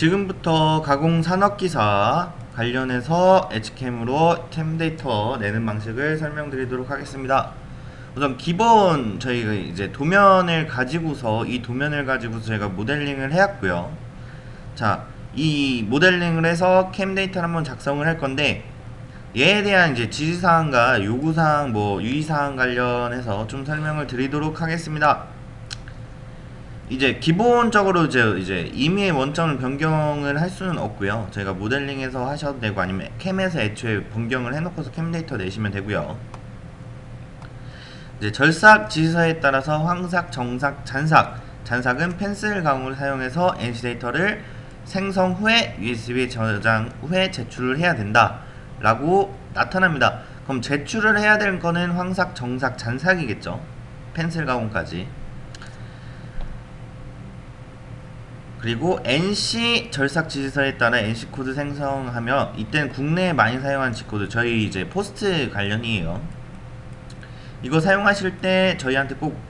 지금부터 가공 산업기사 관련해서 엣지캠으로 템 데이터 내는 방식을 설명드리도록 하겠습니다. 우선 기본 저희가 이제 도면을 가지고서 저희가 모델링을 해왔고요. 자, 이 모델링을 해서 캠 데이터를 한번 작성을 할 건데, 얘에 대한 이제 지시사항과 요구사항, 유의사항 관련해서 좀 설명을 드리도록 하겠습니다. 이제 기본적으로 이제 임의의 원점을 변경을 할 수는 없고요. 저희가 모델링에서 하셔도 되고 아니면 캠에서 애초에 변경을 해놓고서 캠 데이터 내시면 되고요. 이제 절삭 지시서에 따라서 황삭, 정삭, 잔삭. 잔삭은 펜슬 가공을 사용해서 NC 데이터를 생성 후에 USB에 저장 후에 제출을 해야 된다 라고 나타납니다. 그럼 제출을 해야 될 거는 황삭, 정삭, 잔삭이겠죠. 펜슬 가공까지. 그리고 NC 절삭 지시서에 따라 NC 코드 생성하며, 이때는 국내에 많이 사용하는 G코드, 저희 이제 포스트 관련이에요. 이거 사용하실 때 저희한테 꼭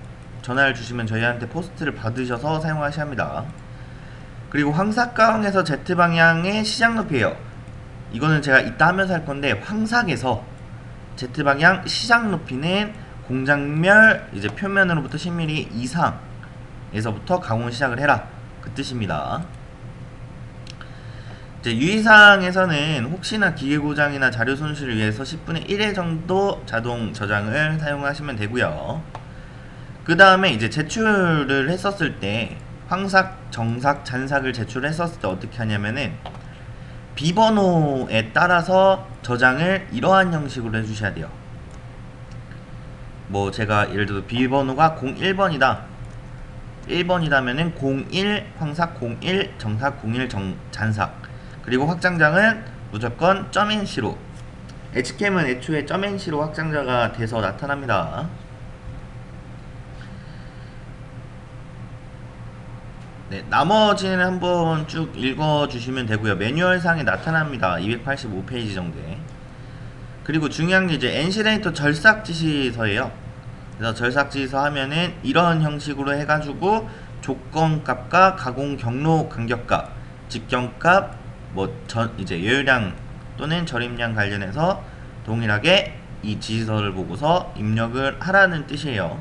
전화를 주시면 저희한테 포스트를 받으셔서 사용하셔야 합니다. 그리고 황삭 가공에서 Z 방향의 시작 높이에요. 이거는 제가 이따 하면서 할 건데, 황삭에서 Z 방향 시작 높이는 공장멸 이제 표면으로부터 10mm 이상에서부터 가공을 시작을 해라, 그 뜻입니다. 이제 유의사항에서는 혹시나 기계 고장이나 자료 손실을 위해서 10분의 1회 정도 자동 저장을 사용하시면 되고요. 그 다음에 이제 제출을 했었을 때 황삭, 정삭, 잔삭을 제출했었을 때 어떻게 하냐면은 비번호에 따라서 저장을 이러한 형식으로 해주셔야 돼요. 제가 예를 들어 비번호가 01번이다 1번이라면은 01 황삭, 01 정삭, 01 잔삭. 그리고 확장장은 무조건 .nc로, 엣지캠은 애초에 .nc로 확장자가 돼서 나타납니다. 네, 나머지는 한번 쭉 읽어주시면 되고요. 매뉴얼상에 나타납니다. 285페이지 정도에. 그리고 중요한 게 이제 NC 데이터 절삭 지시서예요. 그래서 절삭 지시서 하면은 이런 형식으로 해가지고 조건값과 가공 경로 간격값, 직경값, 이제 여유량 또는 절임량 관련해서 동일하게 이 지시서를 보고서 입력을 하라는 뜻이에요.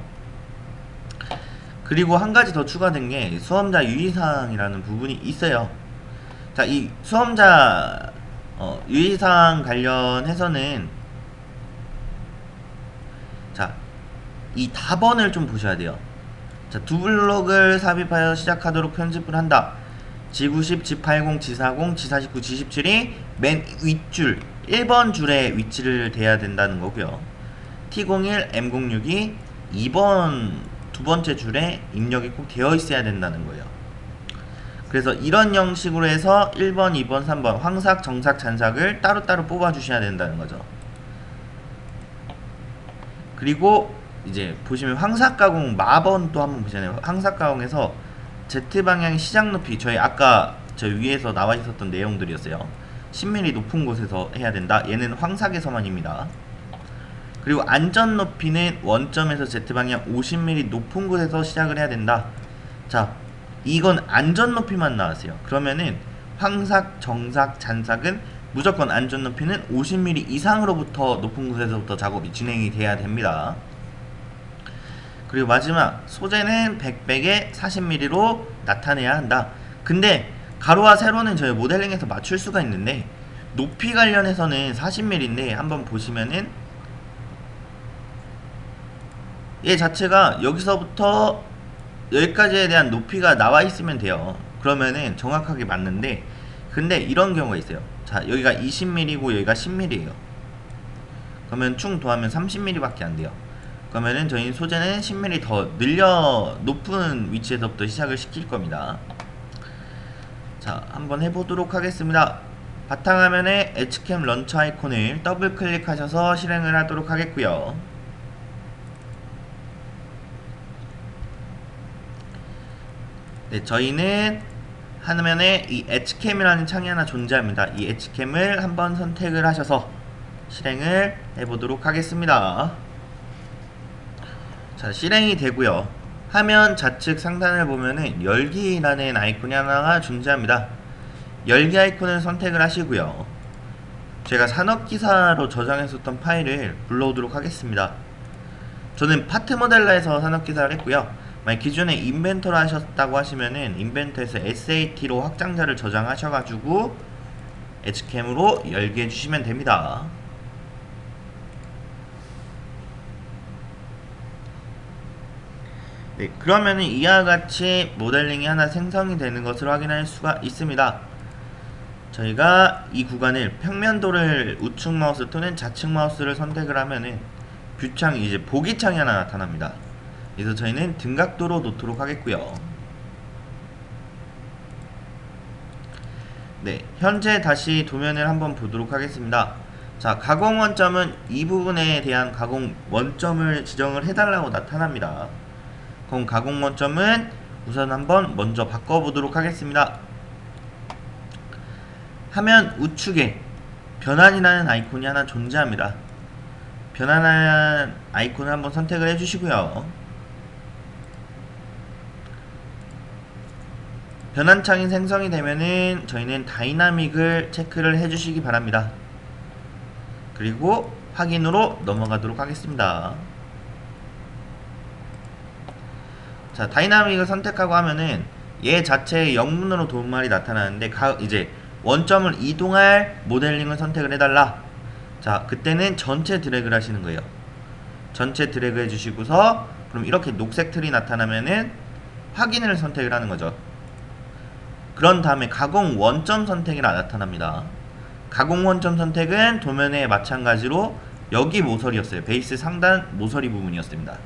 그리고 한 가지 더 추가된 게 수험자 유의사항이라는 부분이 있어요. 자, 이 수험자 유의사항 관련해서는 자, 이 답원을 좀 보셔야 돼요. 자, 두 블록을 삽입하여 시작하도록 편집을 한다. G90, G80, G40, G49, G17이 맨 윗줄 1번 줄에 위치를 대야 된다는 거고요. T01, M06이 2번 두 번째 줄에 입력이 꼭 되어 있어야 된다는 거예요. 그래서 이런 형식으로 해서 1번, 2번, 3번 황삭, 정삭, 잔삭을 따로따로 뽑아 주셔야 된다는 거죠. 그리고 이제 보시면 황삭 가공 마번도 한번 보잖아요. 황삭 가공에서 Z방향 시작 높이, 아까 저 위에서 나와 있었던 내용들이었어요. 10mm 높은 곳에서 해야 된다. 얘는 황삭에서만입니다. 그리고 안전 높이는 원점에서 Z방향 50mm 높은 곳에서 시작을 해야 된다. 자, 이건 안전 높이만 나왔어요. 그러면은 황삭, 정삭, 잔삭은 무조건 안전 높이는 50mm 이상으로부터 높은 곳에서부터 작업이 진행이 돼야 됩니다. 그리고 마지막 소재는 100백에 40mm로 나타내야 한다. 근데 가로와 세로는 저희 모델링에서 맞출 수가 있는데 높이 관련해서는 40mm인데 한번 보시면은 얘 자체가 여기서부터 여기까지에 대한 높이가 나와 있으면 돼요. 그러면은 정확하게 맞는데, 근데 이런 경우가 있어요. 자, 여기가 20mm고 여기가 10mm예요. 그러면 충 더하면 30mm 밖에 안 돼요. 그러면은 저희 소재는 10mm 더 높은 위치에서부터 시작을 시킬 겁니다. 자, 한번 해보도록 하겠습니다. 바탕화면에 엣지캠 런처 아이콘을 더블 클릭하셔서 실행을 하도록 하겠고요. 네, 저희는 화면에 이 엣지캠이라는 창이 하나 존재합니다. 이 엣지캠을 한번 선택을 하셔서 실행을 해보도록 하겠습니다. 자, 실행이 되고요. 화면 좌측 상단을 보면은 열기라는 아이콘이 하나가 존재합니다. 열기 아이콘을 선택을 하시고요. 제가 산업기사로 저장했었던 파일을 불러오도록 하겠습니다. 저는 파트 모델러에서 산업기사를 했고요. 만약 기존에 인벤터로 하셨다고 하시면은 인벤터에서 SAT로 확장자를 저장하셔가지고 에즈캠으로 열게 해주시면 됩니다. 네, 그러면은 이와 같이 모델링이 하나 생성이 되는 것을 확인할 수가 있습니다. 저희가 이 구간을 평면도를 우측 마우스 또는 좌측 마우스를 선택을 하면은 뷰창이 이제 보기창이 하나 나타납니다. 그래서 저희는 등각도로 놓도록 하겠고요. 네, 현재 다시 도면을 한번 보도록 하겠습니다. 자, 가공 원점은 이 부분에 대한 가공 원점을 지정을 해달라고 나타납니다. 그럼 가공 원점은 우선 한번 먼저 바꿔보도록 하겠습니다. 화면 우측에 변환이라는 아이콘이 하나 존재합니다. 변환한 아이콘을 한번 선택을 해주시고요. 변환창이 생성이 되면은 저희는 다이나믹을 체크를 해주시기 바랍니다. 그리고 확인으로 넘어가도록 하겠습니다. 자, 다이나믹을 선택하고 하면은 얘 자체의 영문으로 도움말이 나타나는데 이제 원점을 이동할 모델링을 선택을 해달라. 자, 그때는 전체 드래그를 하시는 거예요. 전체 드래그 해주시고서 그럼 이렇게 녹색 틀이 나타나면은 확인을 선택을 하는 거죠. 그런 다음에 가공 원점 선택이 나타납니다. 가공 원점 선택은 도면에 마찬가지로 여기 모서리였어요. 베이스 상단 모서리 부분이었습니다.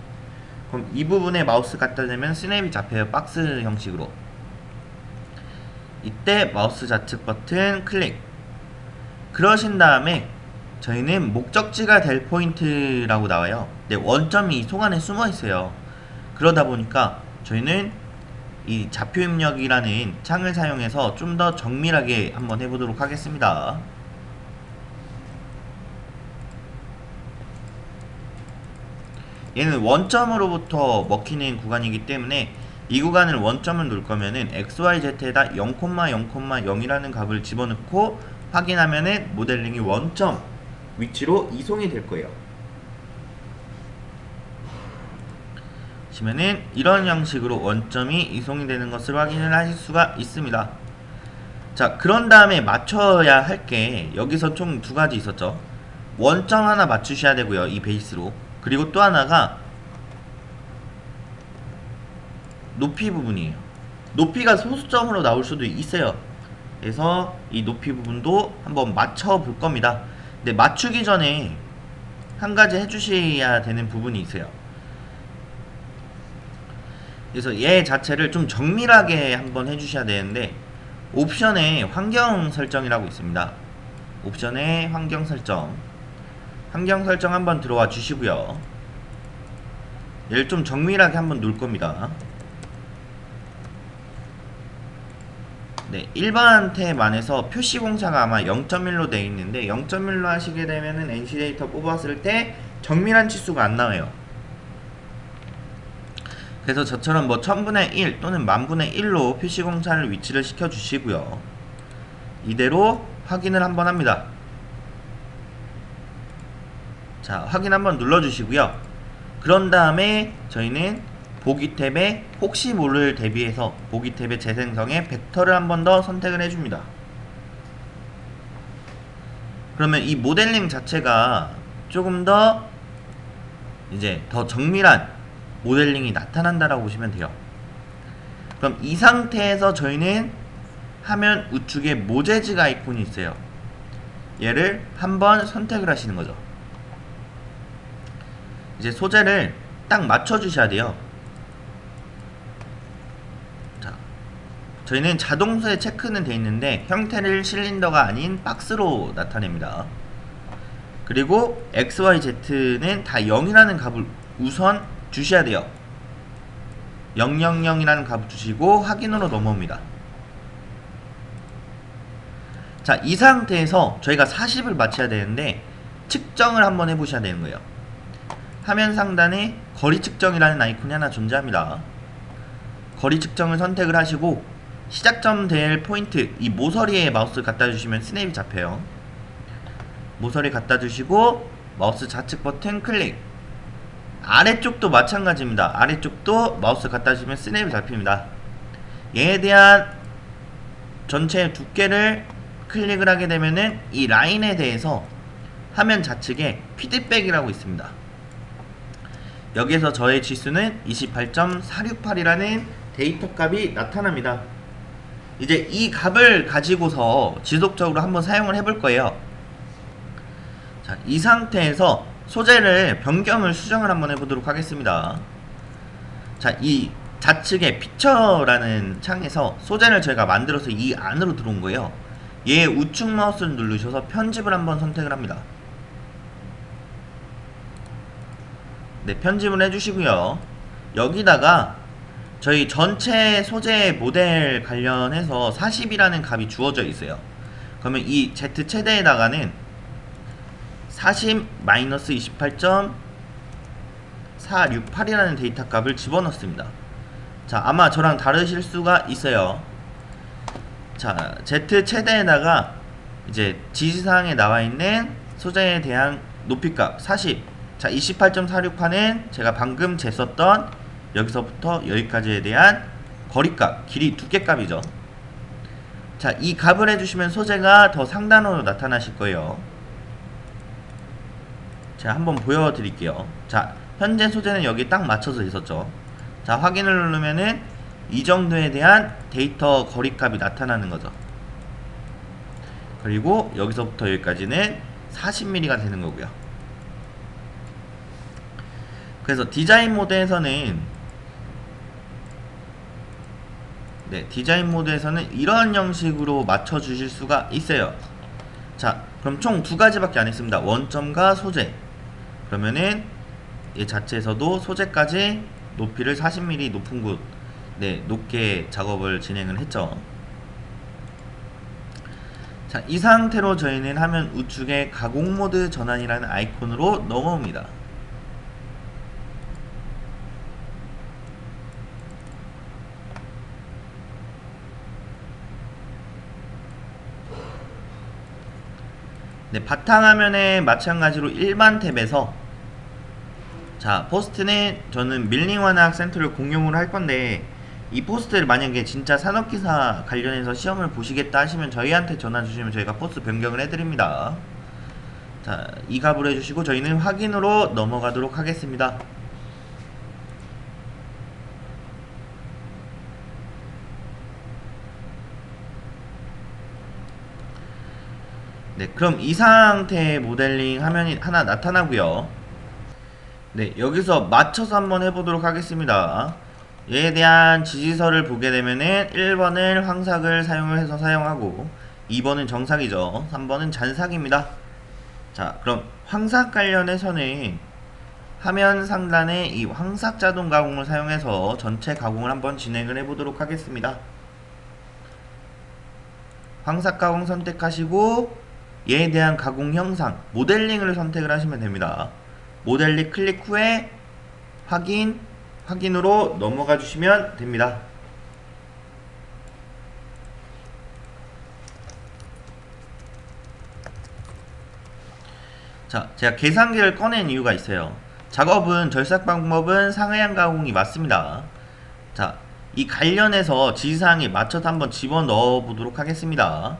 그럼 이 부분에 마우스 갖다 대면 스냅이 잡혀요. 박스 형식으로. 이때 마우스 좌측 버튼 클릭. 그러신 다음에 저희는 목적지가 될 포인트라고 나와요. 네, 원점이 이 속 안에 숨어 있어요. 그러다 보니까 저희는 이 좌표 입력이라는 창을 사용해서 좀 더 정밀하게 한번 해보도록 하겠습니다. 얘는 원점으로부터 먹히는 구간이기 때문에 이 구간을 원점을 놓을 거면은 XYZ에다 0,0,0이라는 값을 집어넣고 확인하면은 모델링이 원점 위치로 이송이 될 거예요. 보시면은 이런 형식으로 원점이 이송이 되는 것을 확인을 하실 수가 있습니다. 자, 그런 다음에 맞춰야 할 게 여기서 총 두 가지 있었죠. 원점 하나 맞추셔야 되고요. 이 베이스로. 그리고 또 하나가 높이 부분이에요. 높이가 소수점으로 나올 수도 있어요. 그래서 이 높이 부분도 한번 맞춰 볼 겁니다. 근데 맞추기 전에 한 가지 해주셔야 되는 부분이 있어요. 그래서 얘 자체를 좀 정밀하게 한번 해주셔야 되는데 옵션에 환경 설정이라고 있습니다. 옵션에 환경 설정 한번 들어와 주시고요. 얘를 좀 정밀하게 한번 놓을 겁니다. 네, 일반 탭 안에서 표시 공차가 아마 0.1로 되어 있는데 0.1로 하시게 되면은 NC 데이터 뽑았을 때 정밀한 치수가 안 나와요. 그래서 저처럼 뭐 1000분의 1 또는 10,000분의 1로 표시 공차를 위치를 시켜 주시고요. 이대로 확인을 한번 합니다. 자, 확인 한번 눌러 주시고요. 그런 다음에 저희는 보기 탭에 혹시 모를 대비해서 보기 탭의 재생성에 벡터를 한 번 더 선택을 해줍니다. 그러면 이 모델링 자체가 조금 더 이제 더 정밀한 모델링이 나타난다라고 보시면 돼요. 그럼 이 상태에서 저희는 화면 우측에 모재지 아이콘이 있어요. 얘를 한번 선택을 하시는 거죠. 이제 소재를 딱 맞춰 주셔야 돼요. 자, 저희는 자동수에 체크는 되어 있는데 형태를 실린더가 아닌 박스로 나타냅니다. 그리고 XYZ는 다 0이라는 값을 우선 주셔야 돼요. 000이라는 값을 주시고 확인으로 넘어옵니다. 자, 이 상태에서 저희가 40을 맞춰야 되는데 측정을 한번 해보셔야 되는 거예요. 화면 상단에 거리 측정이라는 아이콘이 하나 존재합니다. 거리 측정을 선택을 하시고 시작점 될 포인트 이 모서리에 마우스 갖다 주시면 스냅이 잡혀요. 모서리 갖다 주시고 마우스 좌측 버튼 클릭. 아래쪽도 마찬가지입니다. 아래쪽도 마우스 갖다 주시면 스냅이 잡힙니다. 얘에 대한 전체 두께를 클릭을 하게 되면은 이 라인에 대해서 화면 좌측에 피드백이라고 있습니다. 여기에서 저의 지수는 28.468이라는 데이터 값이 나타납니다. 이제 이 값을 가지고서 지속적으로 한번 사용을 해볼 거예요. 자, 이 상태에서 소재를 변경을 수정을 한번 해보도록 하겠습니다. 자, 이 좌측에 픽처라는 창에서 소재를 저희가 만들어서 이 안으로 들어온 거예요. 얘 우측 마우스를 누르셔서 편집을 한번 선택을 합니다. 네, 편집을 해주시고요. 여기다가 저희 전체 소재 모델 관련해서 40이라는 값이 주어져 있어요. 그러면 이 Z 최대에다가는 40-28.468이라는 데이터 값을 집어넣습니다. 자, 아마 저랑 다르실 수가 있어요. 자, Z 최대에다가 이제 지시사항에 나와있는 소재에 대한 높이값 40. 자, 28.468은 제가 방금 쟀었던 여기서부터 여기까지에 대한 거리값, 길이 두께값이죠. 자, 이 값을 해주시면 소재가 더 상단으로 나타나실 거예요. 제가 한번 보여드릴게요. 자, 현재 소재는 여기 딱 맞춰져 있었죠. 자, 확인을 누르면은 이 정도에 대한 데이터 거리값이 나타나는 거죠. 그리고 여기서부터 여기까지는 40mm가 되는 거고요. 그래서 디자인 모드에서는 디자인 모드에서는 이런 형식으로 맞춰 주실 수가 있어요. 자, 그럼 총 두 가지밖에 안 했습니다. 원점과 소재. 그러면은 얘 자체에서도 소재까지 높이를 40mm 높은 곳, 높게 작업을 진행을 했죠. 자, 이 상태로 저희는 화면 우측에 가공 모드 전환이라는 아이콘으로 넘어옵니다. 네, 바탕화면에 마찬가지로 일반 탭에서 자, 포스트는 저는 밀링 완화 악센트를 공용으로 할 건데 이 포스트를 만약에 진짜 산업기사 관련해서 시험을 보시겠다 하시면 저희한테 전화 주시면 저희가 포스트 변경을 해드립니다. 자, 이 값으로 해주시고 저희는 확인으로 넘어가도록 하겠습니다. 네, 그럼 이 상태의 모델링 화면이 하나 나타나고요. 네, 여기서 맞춰서 한번 해보도록 하겠습니다. 얘에 대한 지시서를 보게 되면은 1번을 황삭을 사용을 해서 사용하고 2번은 정삭이죠. 3번은 잔삭입니다. 자, 그럼 황삭 관련해서는 화면 상단에 이 황삭 자동 가공을 사용해서 전체 가공을 한번 진행을 해보도록 하겠습니다. 황삭 가공 선택하시고 얘에 대한 가공 형상, 모델링을 선택을 하시면 됩니다. 모델링 클릭 후에 확인으로 넘어가 주시면 됩니다. 자, 제가 계산기를 꺼낸 이유가 있어요. 작업은 절삭 방법은 상하향 가공이 맞습니다. 자, 이 관련해서 지시사항에 맞춰서 한번 집어넣어 보도록 하겠습니다.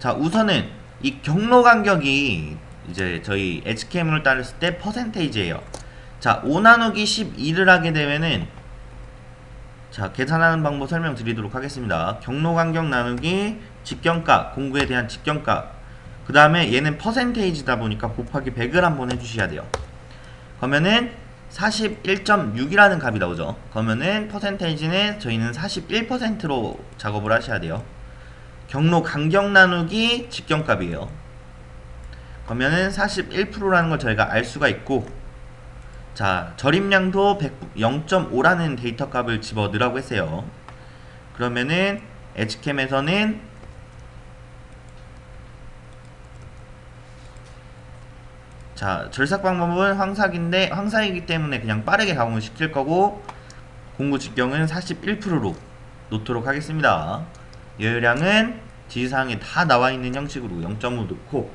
자, 우선은 이 경로 간격이 이제 저희 HKM을 따랐을 때 퍼센테이지예요. 자, 5 나누기 12를 하게 되면은 자, 계산하는 방법 설명드리도록 하겠습니다. 경로 간격 나누기 직경값, 공구에 대한 직경값. 그 다음에 얘는 퍼센테이지다 보니까 곱하기 100을 한번 해주셔야 돼요. 그러면은 41.6이라는 값이 나오죠. 그러면은 퍼센테이지는 저희는 41%로 작업을 하셔야 돼요. 경로 간격 나누기 직경값이에요. 그러면은 41%라는 걸 저희가 알 수가 있고, 자, 절임량도 0.5라는 데이터 값을 집어 넣으라고 했어요. 그러면은 HCAM에서는 자, 절삭 방법은 황삭인데 황삭이기 때문에 그냥 빠르게 가공을 시킬 거고, 공구 직경은 41%로 놓도록 하겠습니다. 여유량은 지시사항에 다 나와있는 형식으로 0.5 놓고,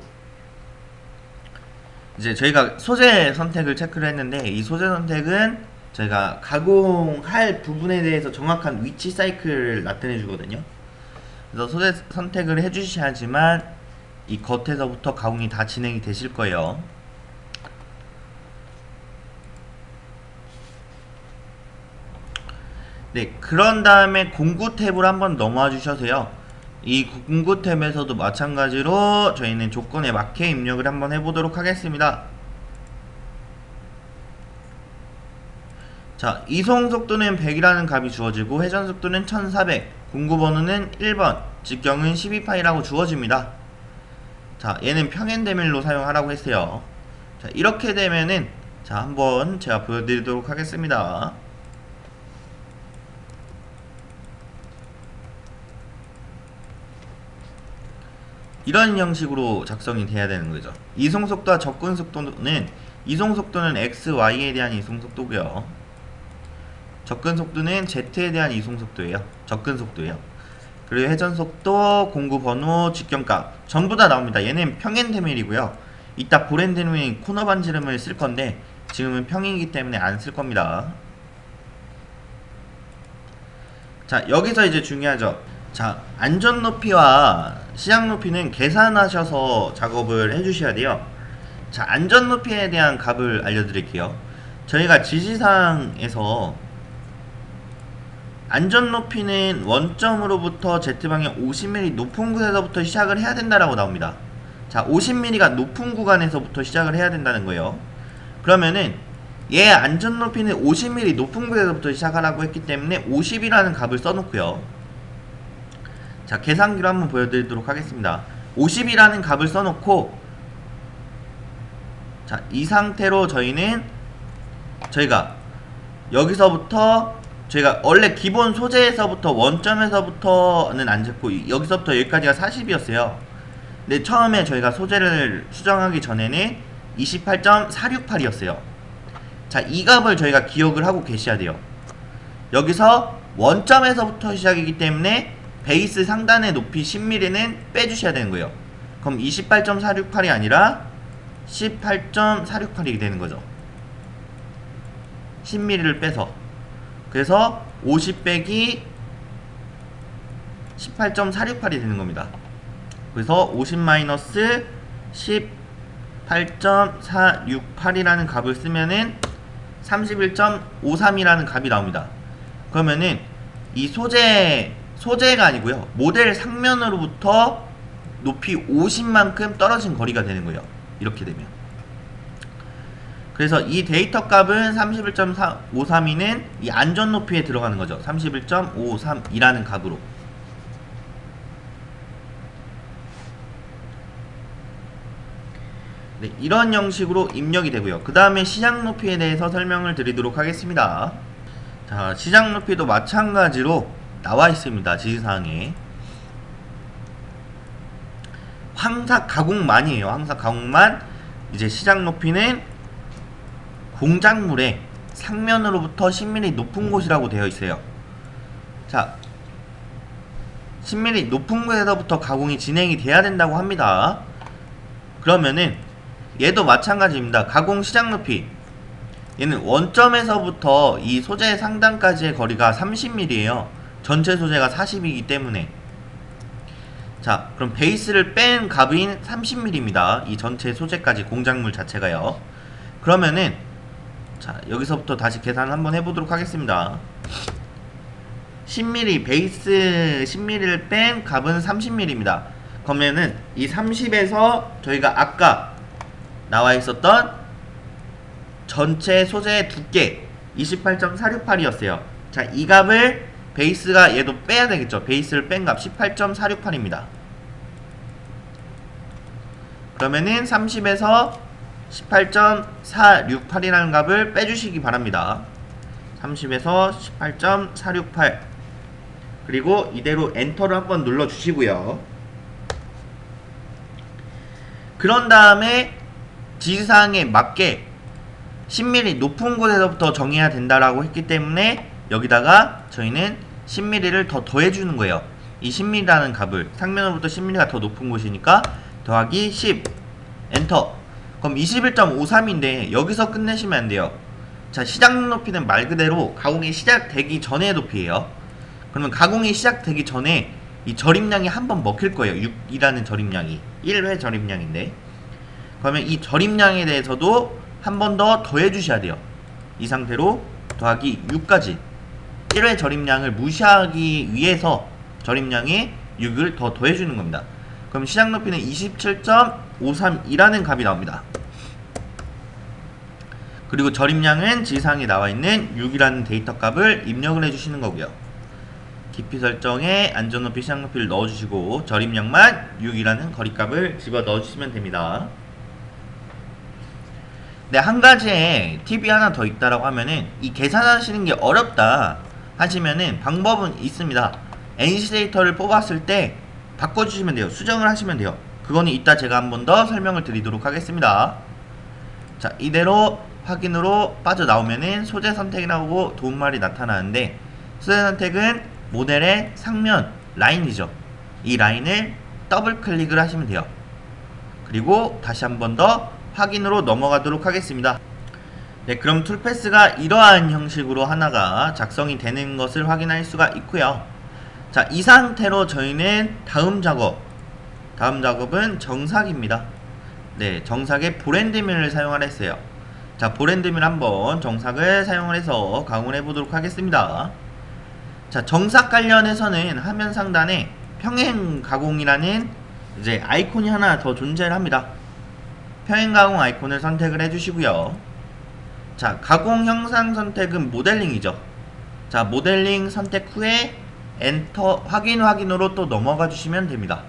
이제 저희가 소재 선택을 체크를 했는데, 이 소재 선택은 저희가 가공할 부분에 대해서 정확한 위치 사이클을 나타내 주거든요. 그래서 소재 선택을 해주셔야지만 이 겉에서부터 가공이 다 진행이 되실 거예요. 네, 그런 다음에 공구 탭으로 한번 넘어와 주셔서요. 이 공구 탭에서도 마찬가지로 저희는 조건에 맞게 입력을 한번 해보도록 하겠습니다. 자, 이송 속도는 100이라는 값이 주어지고 회전 속도는 1400, 공구 번호는 1번, 직경은 12파이라고 주어집니다. 자, 얘는 평행 대밀로 사용하라고 했어요. 자, 이렇게 되면은, 자, 한번 제가 보여드리도록 하겠습니다. 이런 형식으로 작성이 돼야 되는 거죠. 이송속도와 접근속도는, 이송속도는 x, y에 대한 이송속도고요. 접근속도는 z에 대한 이송속도예요. 접근속도예요. 그리고 회전속도, 공구번호, 직경값 전부 다 나옵니다. 얘는 평행대밀이고요. 이따 고랜드는 코너 반지름을 쓸 건데 지금은 평행이기 때문에 안 쓸 겁니다. 자, 여기서 이제 중요하죠. 자, 안전 높이와 시작 높이는 계산하셔서 작업을 해주셔야 돼요. 자, 안전 높이에 대한 값을 알려드릴게요. 저희가 지시사항에서 안전 높이는 원점으로부터 Z방향 50mm 높은 곳에서부터 시작을 해야 된다라고 나옵니다. 자, 50mm가 높은 구간에서부터 시작을 해야 된다는 거예요. 그러면은 얘 안전 높이는 50mm 높은 곳에서부터 시작하라고 했기 때문에 50이라는 값을 써놓고요. 자, 계산기로 한번 보여드리도록 하겠습니다. 50이라는 값을 써놓고, 자, 이 상태로 저희가 여기서부터 저희가 원래 기본 소재에서부터 원점에서부터는 안 잡고 여기서부터 여기까지가 40이었어요. 근데 처음에 저희가 소재를 수정하기 전에는 28.468이었어요. 자, 이 값을 저희가 기억을 하고 계셔야 돼요. 여기서 원점에서부터 시작이기 때문에 베이스 상단의 높이 10mm는 빼주셔야 되는 거예요. 그럼 28.468이 아니라 18.468이 되는 거죠. 10mm를 빼서. 그래서 50 빼기 18.468이 되는 겁니다. 그래서 50 마이너스 18.468이라는 값을 쓰면은 31.53이라는 값이 나옵니다. 그러면은 이 소재가 아니고요, 모델 상면으로부터 높이 50만큼 떨어진 거리가 되는 거예요. 이렇게 되면. 그래서 이 데이터 값은 31.532는 이 안전 높이에 들어가는 거죠. 31.532라는 값으로. 네, 이런 형식으로 입력이 되고요. 그 다음에 시작 높이에 대해서 설명을 드리도록 하겠습니다. 자, 시작 높이도 마찬가지로 나와 있습니다. 지시사항에. 황삭 가공만이에요. 황삭 가공만. 이제 시작 높이는 공작물의 상면으로부터 10mm 높은 곳이라고 되어 있어요. 자, 10mm 높은 곳에서부터 가공이 진행이 돼야 된다고 합니다. 그러면은 얘도 마찬가지입니다. 가공 시작 높이, 얘는 원점에서부터 이 소재 상단까지의 거리가 30mm예요. 전체 소재가 40이기 때문에. 자, 그럼 베이스를 뺀 값인 30mm입니다. 이 전체 소재까지 공작물 자체가요. 그러면은 자, 여기서부터 다시 계산 한번 해보도록 하겠습니다. 10mm, 베이스 10mm를 뺀 값은 30mm입니다. 그러면은 이 30에서 저희가 아까 나와 있었던 전체 소재의 두께 28.468이었어요. 자, 이 값을 베이스가 얘도 빼야 되겠죠. 베이스를 뺀 값 18.468입니다. 그러면은 30에서 18.468이라는 값을 빼주시기 바랍니다. 30에서 18.468, 그리고 이대로 엔터를 한번 눌러주시고요. 그런 다음에 지시사항에 맞게 10mm 높은 곳에서부터 정해야 된다라고 했기 때문에 여기다가 저희는 10mm를 더 더해주는 거예요. 이 10mm라는 값을 상면으로부터 10mm가 더 높은 곳이니까 더하기 10 엔터. 그럼 21.53인데 여기서 끝내시면 안 돼요. 자, 시작 높이는 말 그대로 가공이 시작되기 전의 높이에요. 그러면 가공이 시작되기 전에 이 절임량이 한 번 먹힐 거예요. 6이라는 절임량이 1회 절임량인데, 그러면 이 절임량에 대해서도 한 번 더 더해 주셔야 돼요. 이 상태로 더하기 6까지 1회 절임량을 무시하기 위해서 절임량에 6을 더 더해 주는 겁니다. 그럼 시작 높이는 27.532라는 값이 나옵니다. 그리고 절임량은 지상에 나와 있는 6이라는 데이터 값을 입력을 해주시는 거고요. 깊이 설정에 안전 높이, 시작 높이를 넣어주시고 절임량만 6이라는 거리값을 집어 넣어주시면 됩니다. 네, 한 가지의 팁이 하나 더 있다라고 하면은, 이 계산하시는 게 어렵다 하시면은 방법은 있습니다. NC 데이터를 뽑았을 때 바꿔주시면 돼요. 수정을 하시면 돼요. 그거는 이따 제가 한 번 더 설명을 드리도록 하겠습니다. 자, 이대로 확인으로 빠져나오면은 소재 선택이 나오고 도움말이 나타나는데, 소재 선택은 모델의 상면 라인이죠. 이 라인을 더블 클릭을 하시면 돼요. 그리고 다시 한 번 더 확인으로 넘어가도록 하겠습니다. 네, 그럼 툴패스가 이러한 형식으로 하나가 작성이 되는 것을 확인할 수가 있고요. 자, 이 상태로 저희는 다음 작업은 정삭입니다. 네, 정삭에 보랜드밀을 사용을 했어요. 자, 보랜드밀 한번 정삭을 사용을 해서 가공을 해보도록 하겠습니다. 자, 정삭 관련해서는 화면 상단에 평행 가공이라는 이제 아이콘이 하나 더 존재를 합니다. 평행 가공 아이콘을 선택을 해주시고요. 자, 가공 형상 선택은 모델링이죠. 자, 모델링 선택 후에 엔터 확인으로 또 넘어가 주시면 됩니다.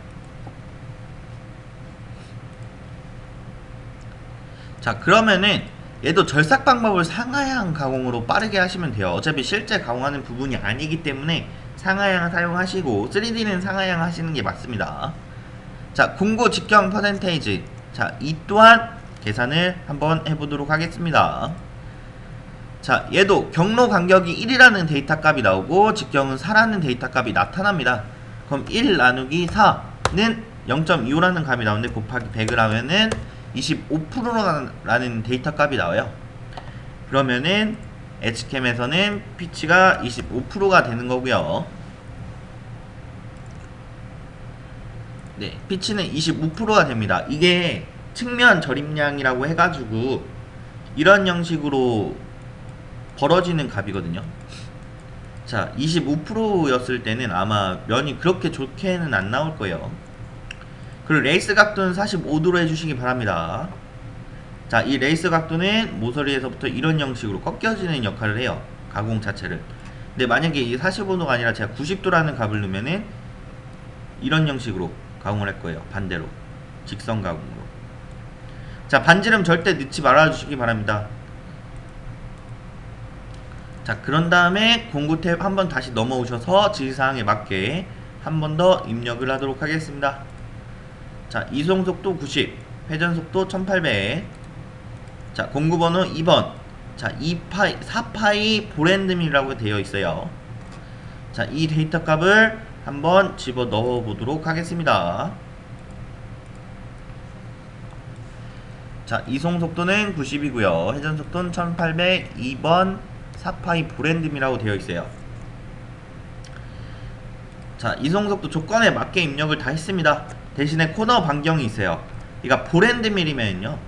자, 그러면은 얘도 절삭 방법을 상하향 가공으로 빠르게 하시면 돼요. 어차피 실제 가공하는 부분이 아니기 때문에 상하향 사용하시고 3D는 상하향 하시는 게 맞습니다. 자, 공구 직경 퍼센테이지. 자, 이 또한 계산을 한번 해보도록 하겠습니다. 자, 얘도 경로 간격이 1이라는 데이터 값이 나오고 직경은 4라는 데이터 값이 나타납니다. 그럼 1 나누기 4는 0.25라는 값이 나오는데 곱하기 100을 하면은 25%라는 데이터 값이 나와요. 그러면은 H캠에서는 피치가 25%가 되는 거고요. 네, 피치는 25%가 됩니다. 이게 측면 절임량이라고 해가지고 이런 형식으로 벌어지는 값이거든요. 자, 25%였을 때는 아마 면이 그렇게 좋게는 안 나올 거예요. 그리고 레이스 각도는 45도로 해주시기 바랍니다. 자, 이 레이스 각도는 모서리에서부터 이런 형식으로 꺾여지는 역할을 해요. 가공 자체를. 근데 만약에 이 45도가 아니라 제가 90도라는 값을 넣으면은 이런 형식으로 가공을 할 거예요. 반대로. 직선 가공으로. 자, 반지름 절대 넣지 말아주시기 바랍니다. 자, 그런 다음에 공구 탭 한번 다시 넘어오셔서 지시사항에 맞게 한 번 더 입력을 하도록 하겠습니다. 자, 이송 속도 90, 회전 속도 1800. 자, 공구 번호 2번. 자, 4파이 보랜드밀이라고 되어 있어요. 자, 이 데이터 값을 한번 집어 넣어 보도록 하겠습니다. 자, 이송 속도는 90이고요. 회전 속도는 1800, 2번 4파이 보랜드밀이라고 되어 있어요. 자, 이송속도 조건에 맞게 입력을 다 했습니다. 대신에 코너 반경이 있어요. 그러니까 보랜드밀이면요,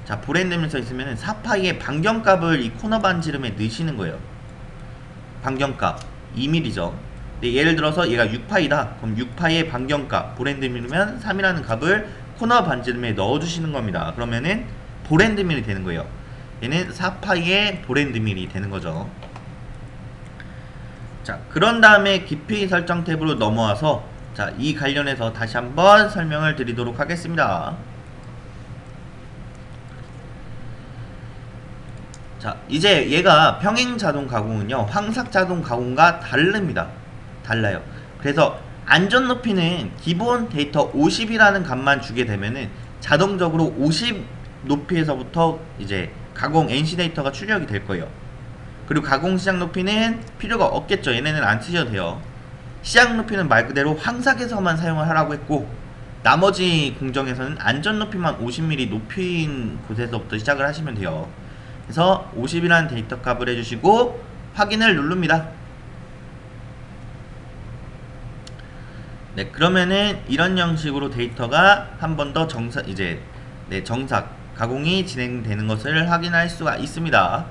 자, 보랜드밀 써 있으면 4파이의 반경값을 이 코너 반지름에 넣으시는 거예요. 반경값 2mm죠. 근데 예를 들어서 얘가 6파이다. 그럼 6파이의 반경값 보랜드밀이면 3이라는 값을 코너 반지름에 넣어주시는 겁니다. 그러면은 보랜드밀이 되는 거예요. 얘는 4파이의 보랜드밀이 되는 거죠. 자, 그런 다음에 깊이 설정 탭으로 넘어와서 자, 이 관련해서 다시 한번 설명을 드리도록 하겠습니다. 자, 이제 얘가 평행 자동 가공은요, 황삭 자동 가공과 다릅니다. 달라요. 그래서 안전 높이는 기본 데이터 50이라는 값만 주게 되면은 자동적으로 50 높이에서부터 이제 가공 NC 데이터가 출력이 될 거예요. 그리고 가공 시작 높이는 필요가 없겠죠. 얘네는 안 쓰셔도 돼요. 시작 높이는 말 그대로 황삭에서만 사용을 하라고 했고, 나머지 공정에서는 안전 높이만 50mm 높인 곳에서부터 시작을 하시면 돼요. 그래서 50이라는 데이터 값을 해주시고 확인을 누릅니다. 네, 그러면은 이런 형식으로 데이터가 한 번 더 정삭 가공이 진행되는 것을 확인할 수가 있습니다.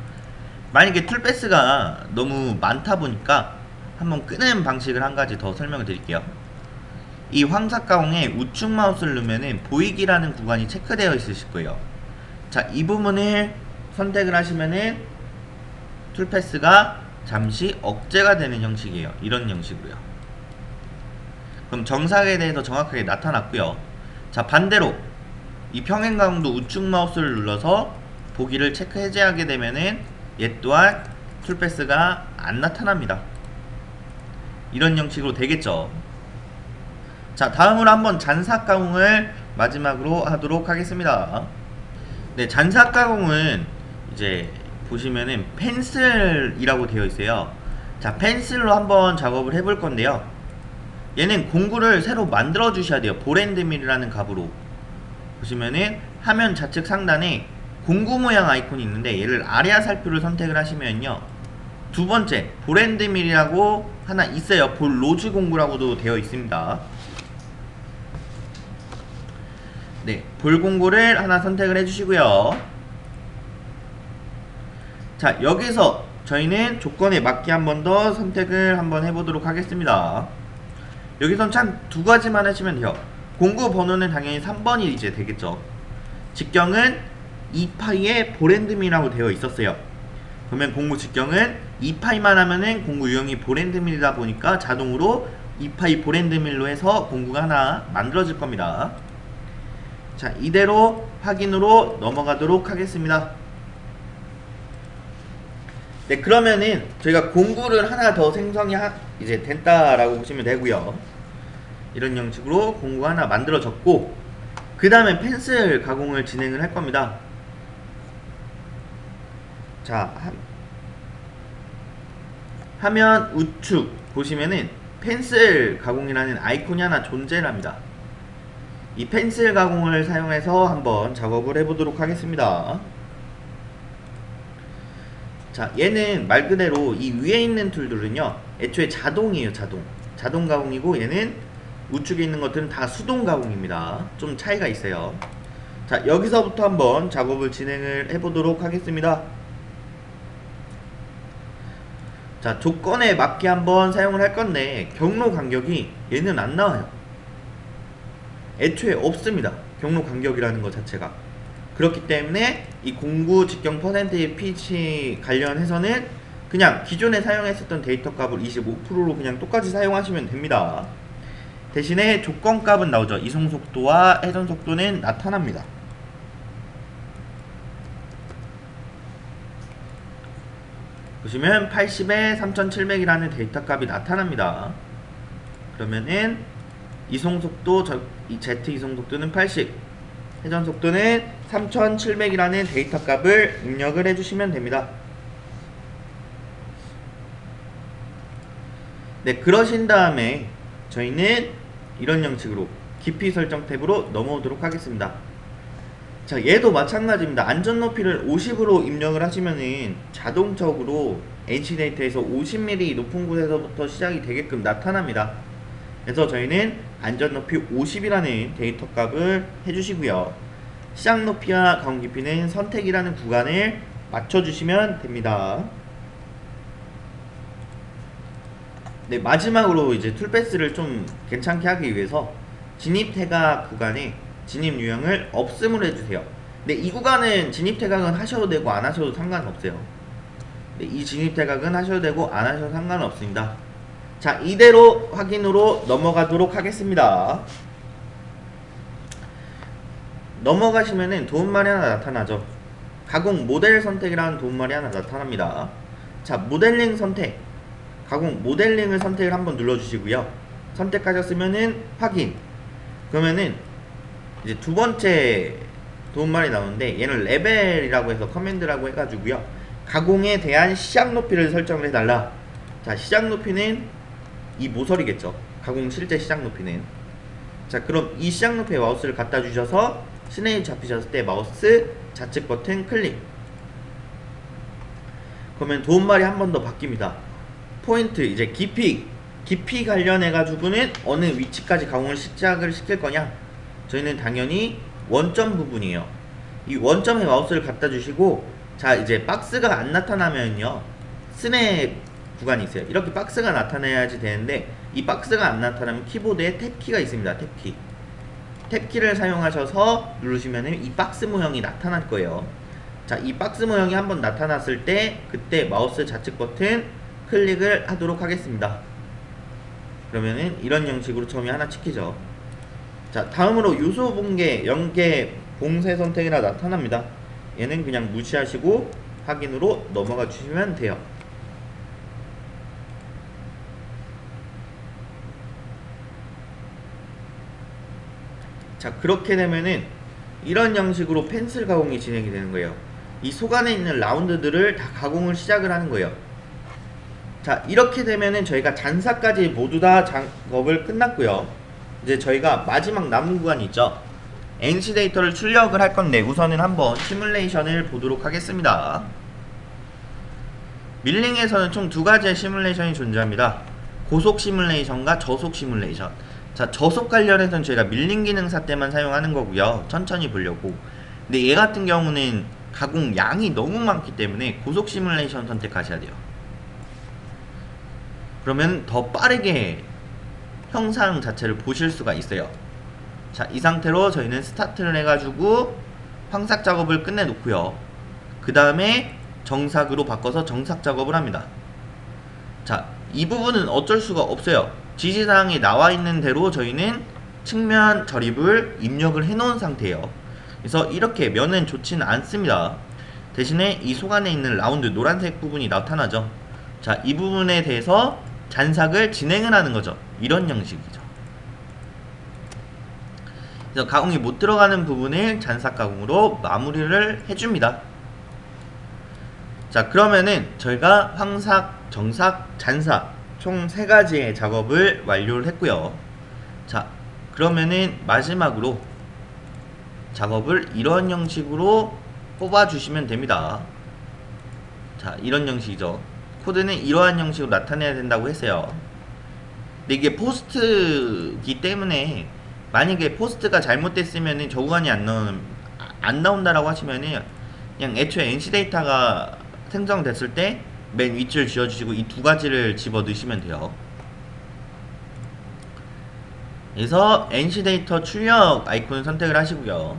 만약에 툴패스가 너무 많다 보니까 한번 끄는 방식을 한 가지 더 설명을 드릴게요. 이 황삭 가공에 우측 마우스를 누르면은 보이기라는 구간이 체크되어 있으실 거예요. 자, 이 부분을 선택을 하시면은 툴패스가 잠시 억제가 되는 형식이에요. 이런 형식으로요. 그럼 정삭에 대해서 정확하게 나타났고요. 자, 반대로 이 평행 가공도 우측 마우스를 눌러서 보기를 체크 해제하게 되면은 얘 또한 툴패스가 안 나타납니다. 이런 형식으로 되겠죠. 자, 다음으로 한번 잔삭 가공을 마지막으로 하도록 하겠습니다. 네, 잔삭 가공은 이제 보시면은 펜슬이라고 되어 있어요. 자, 펜슬로 한번 작업을 해볼 건데요. 얘는 공구를 새로 만들어 주셔야 돼요. 보랜드밀이라는 값으로. 보시면은 화면 좌측 상단에 공구 모양 아이콘이 있는데 얘를 아래아 살표를 선택을 하시면요, 두 번째 보랜드밀이라고 하나 있어요. 볼 로즈 공구라고도 되어 있습니다. 네, 볼 공구를 하나 선택을 해주시고요. 자, 여기서 저희는 조건에 맞게 한 번 더 선택을 한번 해보도록 하겠습니다. 여기선 참 두 가지만 하시면 돼요. 공구 번호는 당연히 3번이 이제 되겠죠. 직경은 2파이의 보랜드밀이라고 되어 있었어요. 그러면 공구 직경은 2파이만 하면은 공구 유형이 보랜드밀이다 보니까 자동으로 2파이 보랜드밀로 해서 공구가 하나 만들어질 겁니다. 자, 이대로 확인으로 넘어가도록 하겠습니다. 네, 그러면은 저희가 공구를 하나 더 생성이 이제 됐다라고 보시면 되고요. 이런 형식으로 공구 하나 만들어졌고, 그 다음에 펜슬 가공을 진행을 할 겁니다. 자, 화면 우측 보시면은 펜슬 가공이라는 아이콘이 하나 존재를 합니다. 이 펜슬 가공을 사용해서 한번 작업을 해보도록 하겠습니다. 자, 얘는 말 그대로 이 위에 있는 툴들은요, 애초에 자동이에요. 자동 가공이고, 얘는 우측에 있는 것들은 다 수동 가공입니다. 좀 차이가 있어요. 자, 여기서부터 한번 작업을 진행을 해보도록 하겠습니다. 자, 조건에 맞게 한번 사용을 할 건데, 경로 간격이 얘는 안 나와요. 애초에 없습니다. 경로 간격이라는 것 자체가. 그렇기 때문에 이 공구 직경 퍼센테이지 피치 관련해서는 그냥 기존에 사용했었던 데이터 값을 25%로 그냥 똑같이 사용하시면 됩니다. 대신에 조건 값은 나오죠. 이송 속도와 회전 속도는 나타납니다. 보시면 80에 3700이라는 데이터 값이 나타납니다. 그러면은 이송 속도, 이 Z 이송 속도는 80, 회전 속도는 3700이라는 데이터 값을 입력을 해주시면 됩니다. 네, 그러신 다음에 저희는 이런 형식으로 깊이 설정 탭으로 넘어오도록 하겠습니다. 자, 얘도 마찬가지입니다. 안전 높이를 50으로 입력을 하시면은 자동적으로 NC데이터에서 50mm 높은 곳에서부터 시작이 되게끔 나타납니다. 그래서 저희는 안전 높이 50이라는 데이터 값을 해주시고요. 시작 높이와 가공 깊이는 선택이라는 구간을 맞춰주시면 됩니다. 네, 마지막으로 이제 툴패스를 좀 괜찮게 하기 위해서 진입 태각 구간에 진입 유형을 없음으로 해주세요. 네, 이 구간은 진입 태각은 하셔도 되고 안 하셔도 상관없어요. 네, 이 진입 태각은 하셔도 되고 안 하셔도 상관없습니다. 자, 이대로 확인으로 넘어가도록 하겠습니다. 넘어가시면은 도움말이 하나 나타나죠. 가공 모델 선택이라는 도움말이 하나 나타납니다. 자, 모델링 선택, 가공 모델링을 선택을 한번 눌러주시고요. 선택하셨으면은 확인. 그러면은 이제 두 번째 도움말이 나오는데, 얘는 레벨이라고 해서 커맨드라고 해가지고요, 가공에 대한 시작 높이를 설정을 해달라. 자, 시작 높이는 이 모서리겠죠. 가공 실제 시작 높이는. 자, 그럼 이 시작 높이에 마우스를 갖다 주셔서 스냅이 잡히셨을 때 마우스 좌측 버튼 클릭. 그러면 도움말이 한 번 더 바뀝니다. 포인트, 이제 깊이 관련해 가지고는 어느 위치까지 가공을 시작을 시킬 거냐. 저희는 당연히 원점 부분이에요. 이 원점에 마우스를 갖다 주시고, 자, 이제 박스가 안 나타나면요, 스냅 구간이 있어요. 이렇게 박스가 나타나야지 되는데, 이 박스가 안 나타나면 키보드에 탭키가 있습니다. 탭키를 사용하셔서 누르시면 이 박스 모형이 나타날 거예요. 자, 이 박스 모형이 한번 나타났을 때 그때 마우스 좌측 버튼 클릭을 하도록 하겠습니다. 그러면은 이런 형식으로 처음에 하나 찍히죠. 자, 다음으로 요소 봉개, 연계, 봉쇄 선택이라 나타납니다. 얘는 그냥 무시하시고 확인으로 넘어가 주시면 돼요. 자, 그렇게 되면은 이런 형식으로 펜슬 가공이 진행이 되는 거예요. 이 속 안에 있는 라운드들을 다 가공을 시작을 하는 거예요. 자, 이렇게 되면은 저희가 잔사까지 모두 다 작업을 끝났고요. 이제 저희가 마지막 남은 구간이 있죠. NC 데이터를 출력을 할 건데 우선은 한번 시뮬레이션을 보도록 하겠습니다. 밀링에서는 총 두 가지의 시뮬레이션이 존재합니다. 고속 시뮬레이션과 저속 시뮬레이션. 자, 저속 관련해서는 저희가 밀링 기능사 때만 사용하는 거고요. 천천히 보려고. 근데 얘 같은 경우는 가공 양이 너무 많기 때문에 고속 시뮬레이션 선택하셔야 돼요. 그러면 더 빠르게 형상 자체를 보실 수가 있어요. 자, 이 상태로 저희는 스타트를 해가지고 황삭 작업을 끝내 놓고요. 그 다음에 정삭으로 바꿔서 정삭 작업을 합니다. 자, 이 부분은 어쩔 수가 없어요. 지시사항에 나와 있는 대로 저희는 측면 저립을 입력을 해 놓은 상태예요. 그래서 이렇게 면은 좋지는 않습니다. 대신에 이 속 안에 있는 라운드 노란색 부분이 나타나죠. 자, 이 부분에 대해서 잔삭을 진행을 하는 거죠. 이런 형식이죠. 그래서 가공이 못 들어가는 부분을 잔삭 가공으로 마무리를 해줍니다. 자, 그러면은 저희가 황삭, 정삭, 잔삭 총 3가지의 작업을 완료를 했고요. 자, 그러면은 마지막으로 작업을 이런 형식으로 뽑아주시면 됩니다. 자, 이런 형식이죠. 코드는 이러한 형식으로 나타내야 된다고 했어요. 근데 이게 포스트이기 때문에 만약에 포스트가 잘못됐으면 저 구간이 안 나온다라고 하시면은 그냥 애초에 NC 데이터가 생성됐을 때 맨 위치를 지어주시고 이 두 가지를 집어 넣으시면 돼요. 그래서 NC 데이터 출력 아이콘을 선택을 하시고요.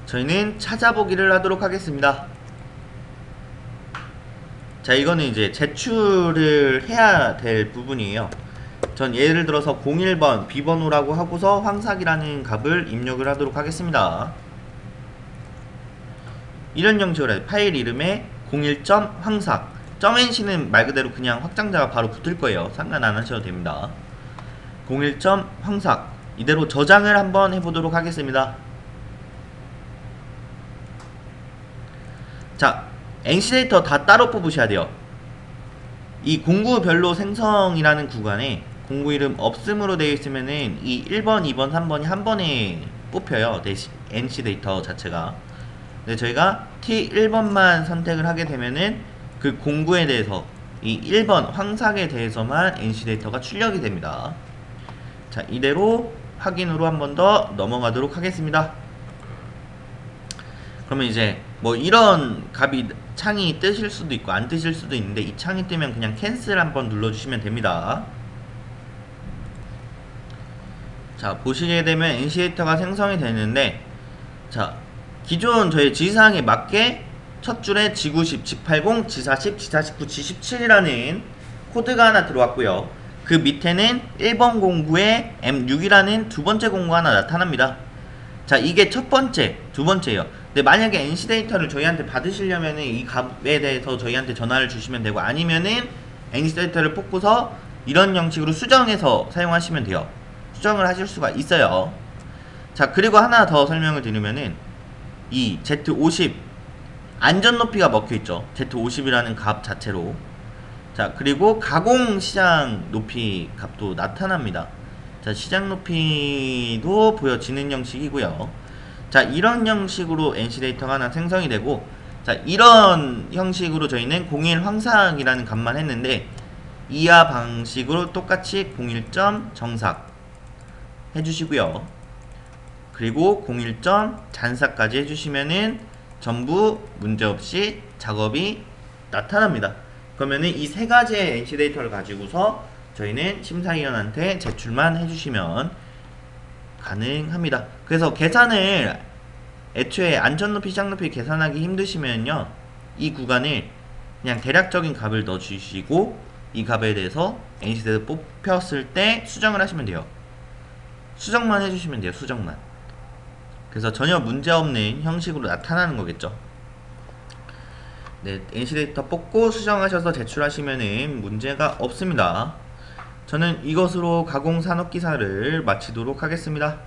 저희는 찾아보기를 하도록 하겠습니다. 자, 이거는 이제 제출을 해야 될 부분이에요. 전 예를 들어서 01번 비번호라고 하고서 황삭이라는 값을 입력을 하도록 하겠습니다. 이런 형식으로 해요. 파일 이름에 01.황삭 .nc는 말 그대로 그냥 확장자가 바로 붙을 거예요. 상관 안 하셔도 됩니다. 01.황삭 이대로 저장을 한번 해보도록 하겠습니다. 자, NC 데이터 다 따로 뽑으셔야 돼요. 이 공구별로 생성이라는 구간에 공구 이름 없음으로 되어 있으면은 이 1번, 2번, 3번이 한 번에 뽑혀요. NC 데이터 자체가. 근데 저희가 T1번만 선택을 하게 되면은 그 공구에 대해서 이 1번 황삭에 대해서만 NC 데이터가 출력이 됩니다. 자, 이대로 확인으로 한 번 더 넘어가도록 하겠습니다. 그러면 이제 뭐 이런 값이 창이 뜨실 수도 있고 안 뜨실 수도 있는데 이 창이 뜨면 그냥 캔슬 한번 눌러주시면 됩니다. 자, 보시게 되면 NC 데이터가 생성이 되는데, 자, 기존 저희 지시사항에 맞게 첫 줄에 G90, G80, G40, G49, G17이라는 코드가 하나 들어왔고요. 그 밑에는 1번 공구에 M6이라는 두 번째 공구가 하나 나타납니다. 자, 이게 첫 번째, 두 번째예요. 근데 만약에 NC 데이터를 저희한테 받으시려면은 이 값에 대해서 저희한테 전화를 주시면 되고, 아니면은 NC 데이터를 뽑고서 이런 형식으로 수정해서 사용하시면 돼요. 수정을 하실 수가 있어요. 자, 그리고 하나 더 설명을 드리면은 이 Z50 안전 높이가 먹혀 있죠. Z50이라는 값 자체로. 자, 그리고 가공 시장 높이 값도 나타납니다. 자, 시장 높이도 보여지는 형식이고요. 자, 이런 형식으로 NC 데이터가 하나 생성이 되고, 자, 이런 형식으로 저희는 01 황삭이라는 값만 했는데, 이하 방식으로 똑같이 01점 정삭 해주시고요. 그리고 01점 잔삭까지 해주시면은 전부 문제없이 작업이 나타납니다. 그러면은 이 세 가지의 NC 데이터를 가지고서 저희는 심사위원한테 제출만 해주시면 가능합니다. 그래서 계산을 애초에 안전높이, 시작높이 계산하기 힘드시면요, 이 구간을 그냥 대략적인 값을 넣어주시고 이 값에 대해서 NC 데이터 뽑혔을 때 수정을 하시면 돼요. 수정만 해주시면 돼요. 수정만. 그래서 전혀 문제없는 형식으로 나타나는 거겠죠. 네, NC 데이터 뽑고 수정하셔서 제출하시면은 문제가 없습니다. 저는 이것으로 가공산업기사를 마치도록 하겠습니다.